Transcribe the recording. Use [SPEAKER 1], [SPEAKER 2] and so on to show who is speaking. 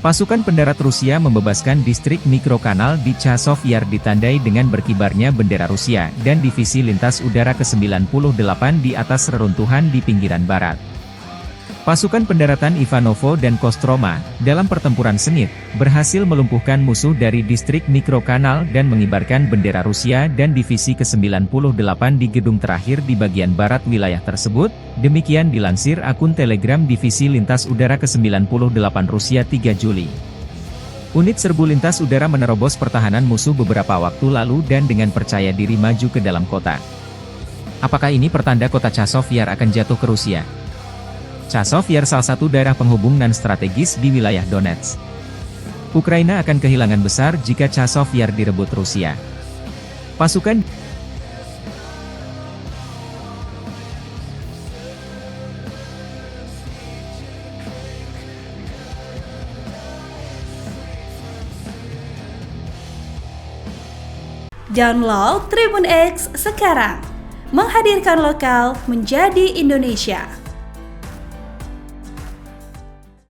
[SPEAKER 1] Pasukan pendarat Rusia membebaskan distrik Mikrokanal di Chazov Yar ditandai dengan berkibarnya bendera Rusia dan divisi lintas udara ke-98 di atas reruntuhan di pinggiran barat. Pasukan pendaratan Ivanovo dan Kostroma, dalam pertempuran sengit, berhasil melumpuhkan musuh dari distrik Mikrokanal dan mengibarkan bendera Rusia dan divisi ke-98 di gedung terakhir di bagian barat wilayah tersebut, demikian dilansir akun Telegram Divisi Lintas Udara ke-98 Rusia 3 Juli. Unit serbu lintas udara menerobos pertahanan musuh beberapa waktu lalu dan dengan percaya diri maju ke dalam kota. Apakah ini pertanda kota Chazov Yar akan jatuh ke Rusia? Chazov Yar salah satu daerah penghubung non strategis di wilayah Donetsk. Ukraina akan kehilangan besar jika Chazov Yar direbut Rusia. Pasukan
[SPEAKER 2] Download Tribun X sekarang, menghadirkan lokal menjadi Indonesia.